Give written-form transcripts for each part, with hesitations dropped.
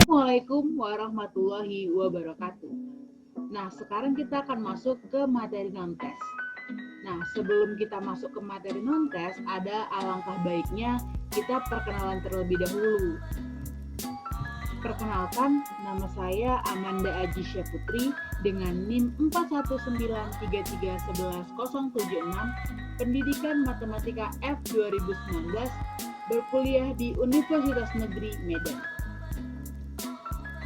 Assalamualaikum warahmatullahi wabarakatuh. Nah, sekarang kita akan masuk ke materi non-tes. Nah, sebelum kita masuk ke materi non-tes, ada alangkah baiknya kita perkenalan terlebih dahulu. Perkenalkan, nama saya Amanda Ajisya Putri dengan NIM 41933111076, Pendidikan Matematika F 2019, berkuliah di Universitas Negeri Medan.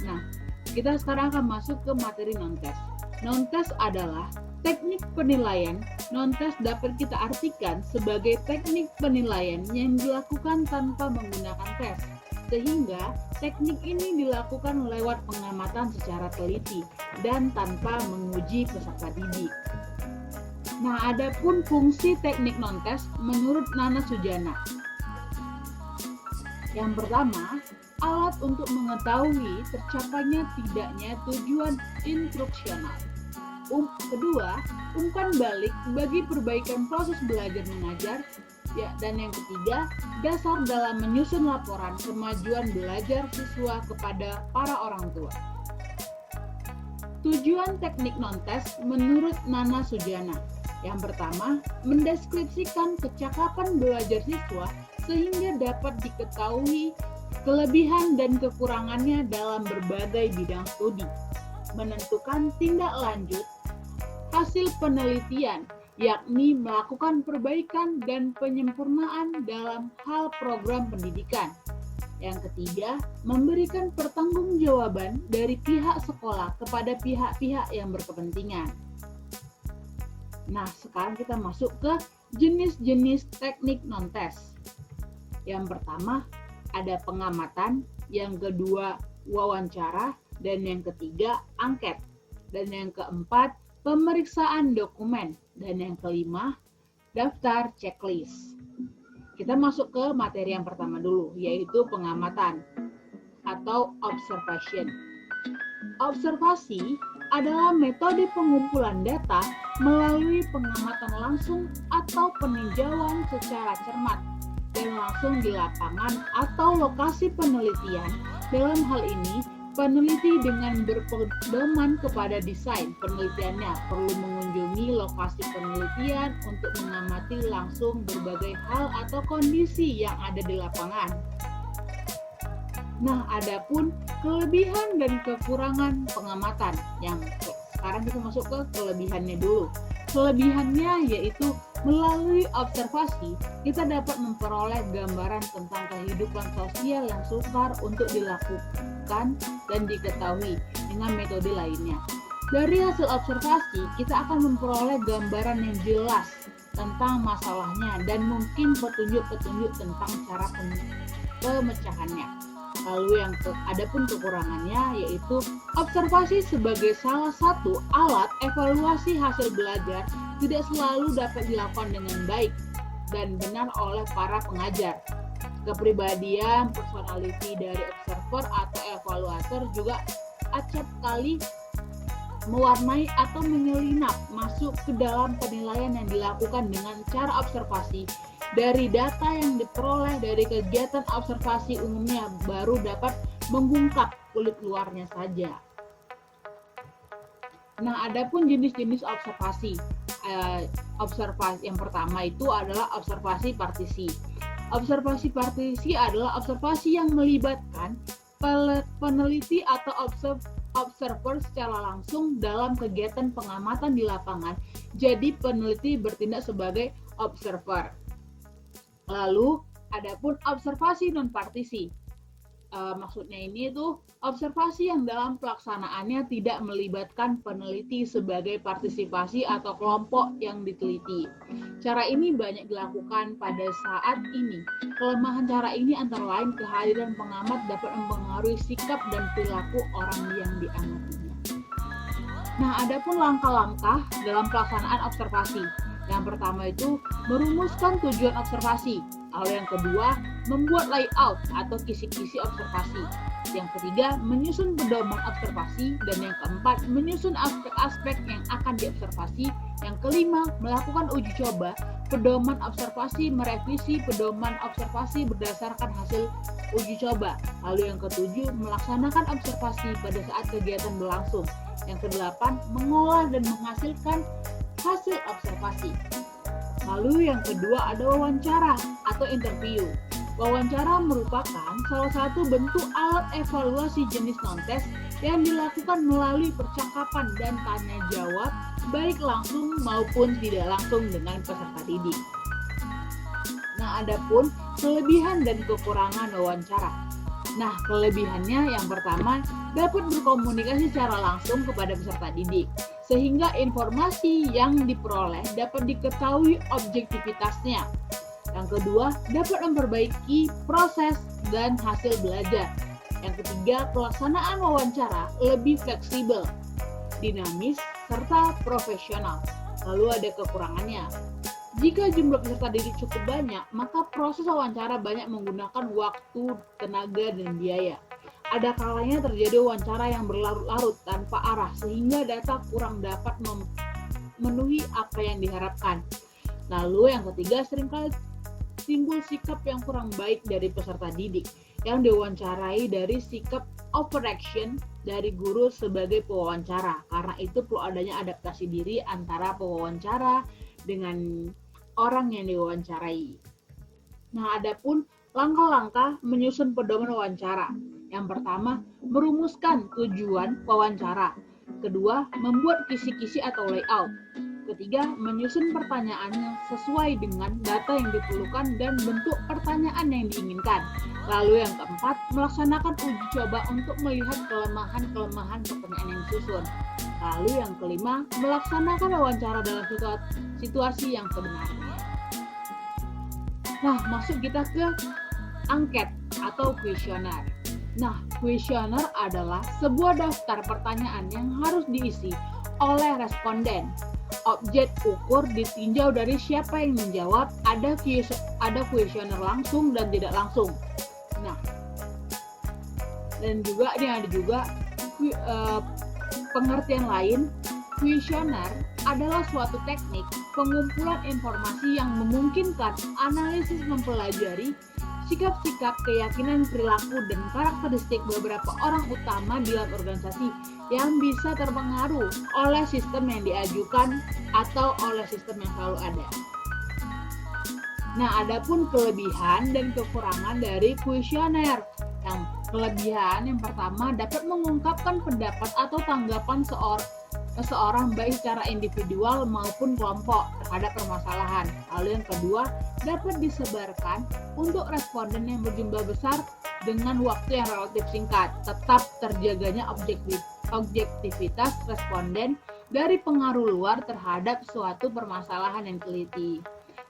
Nah, kita sekarang akan masuk ke materi non-tes. Non-tes adalah teknik penilaian. Non-tes dapat kita artikan sebagai teknik penilaian yang dilakukan tanpa menggunakan tes, sehingga teknik ini dilakukan lewat pengamatan secara teliti dan tanpa menguji peserta didik. Nah, adapun fungsi teknik non-tes menurut Nana Sujana. Yang pertama, alat untuk mengetahui tercapainya tidaknya tujuan instruksional. Kedua, umpan balik bagi perbaikan proses belajar mengajar. Dan yang ketiga, dasar dalam menyusun laporan kemajuan belajar siswa kepada para orang tua. Tujuan teknik non-tes menurut Nana Sujana. Yang pertama, mendeskripsikan kecakapan belajar siswa sehingga dapat diketahui kelebihan dan kekurangannya dalam berbagai bidang studi, menentukan tindak lanjut hasil penelitian, yakni melakukan perbaikan dan penyempurnaan dalam hal program pendidikan. Yang ketiga, memberikan pertanggungjawaban dari pihak sekolah kepada pihak-pihak yang berkepentingan. Nah, sekarang kita masuk ke jenis-jenis teknik non-tes. Yang pertama, ada pengamatan, yang kedua wawancara, dan yang ketiga angket, dan yang keempat pemeriksaan dokumen, dan yang kelima daftar checklist. Kita masuk ke materi yang pertama dulu, yaitu pengamatan atau observation. Observasi adalah metode pengumpulan data melalui pengamatan langsung atau peninjauan secara cermat dan langsung di lapangan atau lokasi penelitian. Dalam hal ini, peneliti dengan berpedoman kepada desain penelitiannya perlu mengunjungi lokasi penelitian untuk mengamati langsung berbagai hal atau kondisi yang ada di lapangan. Nah, adapun kelebihan dan kekurangan pengamatan. Yang sekarang kita masuk ke kelebihannya dulu. Kelebihannya yaitu melalui observasi, kita dapat memperoleh gambaran tentang kehidupan sosial yang sukar untuk dilakukan dan diketahui dengan metode lainnya. Dari hasil observasi, kita akan memperoleh gambaran yang jelas tentang masalahnya dan mungkin petunjuk-petunjuk tentang cara pemecahannya. Lalu adapun kekurangannya yaitu observasi sebagai salah satu alat evaluasi hasil belajar tidak selalu dapat dilakukan dengan baik dan benar oleh para pengajar. Kepribadian, personality dari observer atau evaluator juga acap kali mewarnai atau menyelinap masuk ke dalam penilaian yang dilakukan dengan cara observasi. Dari data yang diperoleh dari kegiatan observasi umumnya baru dapat mengungkap kulit luarnya saja. Nah, adapun jenis-jenis observasi. Observasi yang pertama itu adalah observasi partisi. Observasi partisi adalah observasi yang melibatkan peneliti atau observer secara langsung dalam kegiatan pengamatan di lapangan. Jadi peneliti bertindak sebagai observer. Lalu, adapun observasi non-partisi. Maksudnya ini tuh observasi yang dalam pelaksanaannya tidak melibatkan peneliti sebagai partisipasi atau kelompok yang diteliti. Cara ini banyak dilakukan pada saat ini. Kelemahan cara ini antara lain kehadiran pengamat dapat mempengaruhi sikap dan perilaku orang yang diamatinya. Nah, adapun langkah-langkah dalam pelaksanaan observasi. Yang pertama itu merumuskan tujuan observasi. Lalu yang kedua, membuat layout atau kisi-kisi observasi. Yang ketiga, menyusun pedoman observasi. Dan yang keempat, menyusun aspek-aspek yang akan diobservasi. Yang kelima, melakukan uji coba. Pedoman observasi, merevisi pedoman observasi berdasarkan hasil uji coba. Lalu yang ketujuh, melaksanakan observasi pada saat kegiatan berlangsung. Yang kedelapan, mengolah dan menghasilkan hasil observasi. Lalu yang kedua ada wawancara atau interview. Wawancara merupakan salah satu bentuk alat evaluasi jenis non-tes yang dilakukan melalui percakapan dan tanya jawab baik langsung maupun tidak langsung dengan peserta didik. Nah, adapun kelebihan dan kekurangan wawancara. Nah, kelebihannya yang pertama dapat berkomunikasi secara langsung kepada peserta didik, sehingga informasi yang diperoleh dapat diketahui objektivitasnya. Yang kedua, dapat memperbaiki proses dan hasil belajar. Yang ketiga, pelaksanaan wawancara lebih fleksibel, dinamis, serta profesional. Lalu ada kekurangannya. Jika jumlah peserta didik cukup banyak, maka proses wawancara banyak menggunakan waktu, tenaga, dan biaya. Ada kalanya terjadi wawancara yang berlarut-larut tanpa arah sehingga data kurang dapat memenuhi apa yang diharapkan. Lalu yang ketiga, seringkali timbul sikap yang kurang baik dari peserta didik yang diwawancarai dari sikap overaction dari guru sebagai pewawancara. Karena itu perlu adanya adaptasi diri antara pewawancara dengan orang yang diwawancarai. Nah, adapun langkah-langkah menyusun pedoman wawancara. Yang pertama, merumuskan tujuan wawancara. Kedua, membuat kisi-kisi atau layout. Ketiga, menyusun pertanyaannya sesuai dengan data yang diperlukan dan bentuk pertanyaan yang diinginkan. Lalu yang keempat, melaksanakan uji coba untuk melihat kelemahan-kelemahan pertanyaan yang disusun. Lalu yang kelima, melaksanakan wawancara dalam situasi yang sebenarnya. Nah, masuk kita ke angket atau kuesioner. Nah, kuesioner adalah sebuah daftar pertanyaan yang harus diisi oleh responden. Objek ukur ditinjau dari siapa yang menjawab. Ada kuesioner langsung dan tidak langsung. Nah, dan juga ini ada juga pengertian lain. Kuesioner adalah suatu teknik pengumpulan informasi yang memungkinkan analisis mempelajari sikap-sikap, keyakinan, perilaku, dan karakteristik beberapa orang utama di dalam organisasi yang bisa terpengaruh oleh sistem yang diajukan atau oleh sistem yang selalu ada. Nah, adapun kelebihan dan kekurangan dari kuesioner. Yang kelebihan yang pertama dapat mengungkapkan pendapat atau tanggapan seseorang baik secara individual maupun kelompok terhadap permasalahan. Lalu yang kedua, dapat disebarkan untuk responden yang berjumlah besar dengan waktu yang relatif singkat. Tetap terjaganya objektivitas responden dari pengaruh luar terhadap suatu permasalahan yang diteliti.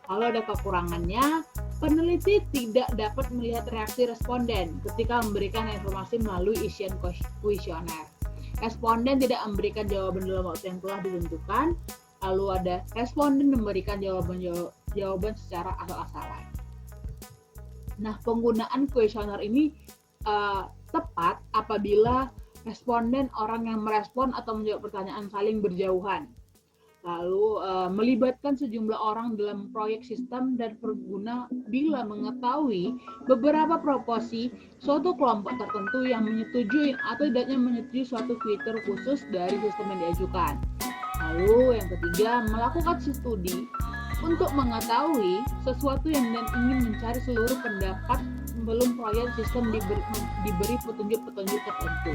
Lalu ada kekurangannya, peneliti tidak dapat melihat reaksi responden ketika memberikan informasi melalui isian kuesioner. Responden tidak memberikan jawaban dalam waktu yang telah ditentukan. Lalu ada responden memberikan jawaban secara asal-asalan. Nah, penggunaan kuesioner ini tepat apabila responden orang yang merespon atau menjawab pertanyaan saling berjauhan. Lalu melibatkan sejumlah orang dalam proyek sistem dan pengguna bila mengetahui beberapa proporsi suatu kelompok tertentu yang menyetujui atau tidaknya menyetujui suatu fitur khusus dari sistem yang diajukan. Lalu yang ketiga, melakukan studi untuk mengetahui sesuatu yang dan ingin mencari seluruh pendapat sebelum proyek sistem diberi petunjuk-petunjuk tertentu.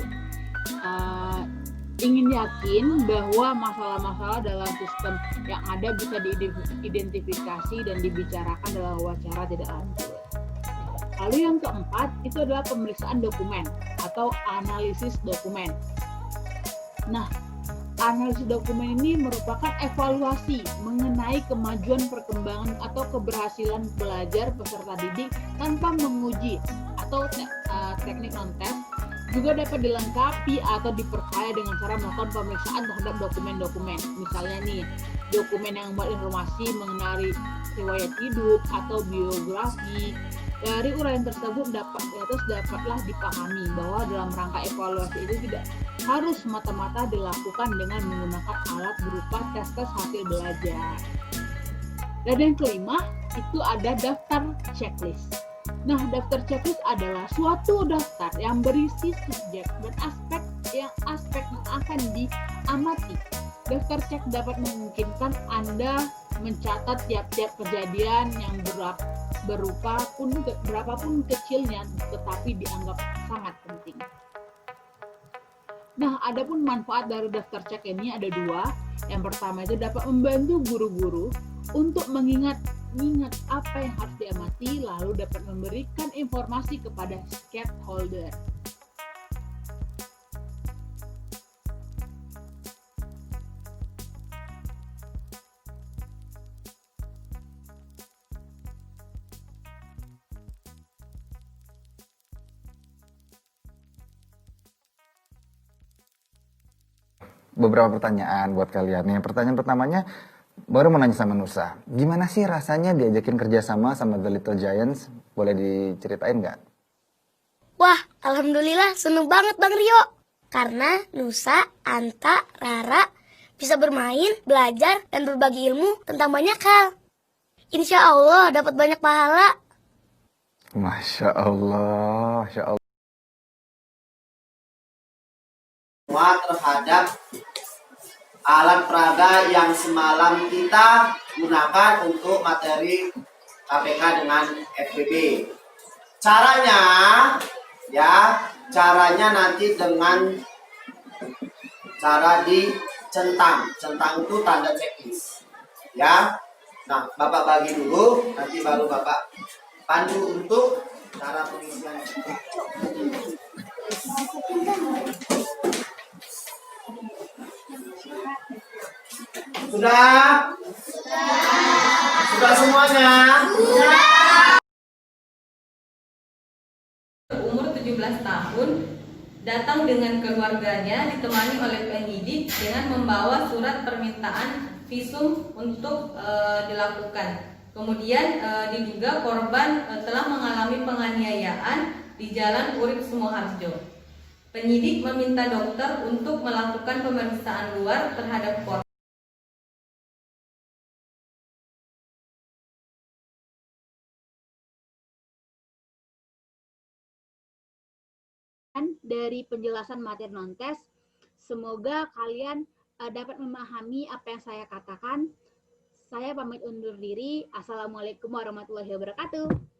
Ingin yakin bahwa masalah-masalah dalam sistem yang ada bisa diidentifikasi dan dibicarakan dalam wawancara tidak lanjut. Lalu yang keempat itu adalah pemeriksaan dokumen atau analisis dokumen. Nah, analisis dokumen ini merupakan evaluasi mengenai kemajuan perkembangan atau keberhasilan belajar peserta didik tanpa menguji atau teknik non-test. Juga dapat dilengkapi atau diperkaya dengan cara melakukan pemeriksaan terhadap dokumen-dokumen. Misalnya nih, dokumen yang berinformasi mengenai riwayat hidup atau biografi. Dari uraian tersebut dapatlah dipahami bahwa dalam rangka evaluasi itu tidak harus semata-mata dilakukan dengan menggunakan alat berupa tes-tes hasil belajar. Dan yang kelima, itu ada daftar checklist. Nah, daftar checklist adalah suatu daftar yang berisi subjek dan aspek yang akan diamati. Daftar cek dapat memungkinkan Anda mencatat tiap-tiap kejadian yang berapapun kecilnya, tetapi dianggap sangat penting. Nah, adapun manfaat dari daftar cek ini ada dua. Yang pertama itu dapat membantu guru-guru untuk mengingat apa yang harus diamati, lalu dapat memberikan informasi kepada stakeholder. Beberapa pertanyaan buat kalian. Yang pertanyaan pertamanya, baru mau nanya sama Nusa. Gimana sih rasanya diajakin kerjasama sama The Little Giants? Boleh diceritain nggak? Wah, alhamdulillah seneng banget Bang Rio. Karena Nusa, Anta, Rara bisa bermain, belajar, dan berbagi ilmu tentang banyak hal. Insya Allah dapat banyak pahala. Masya Allah, Masya Allah. Terhadap alat peraga yang semalam kita gunakan untuk materi KPK dengan FBB. Caranya nanti dengan cara dicentang. Centang itu tanda checklist. Ya. Nah, Bapak bagi dulu, nanti baru Bapak pandu untuk cara pengisian. Sudah? Sudah semuanya? Umur 17 tahun datang dengan keluarganya ditemani oleh penyidik dengan membawa surat permintaan visum untuk dilakukan. Kemudian diduga korban telah mengalami penganiayaan di Jalan Urip Sumoharjo. Penyidik meminta dokter untuk melakukan pemeriksaan luar terhadap korban. Dari penjelasan materi non-tes, semoga kalian dapat memahami apa yang saya katakan. Saya pamit undur diri. Assalamualaikum warahmatullahi wabarakatuh.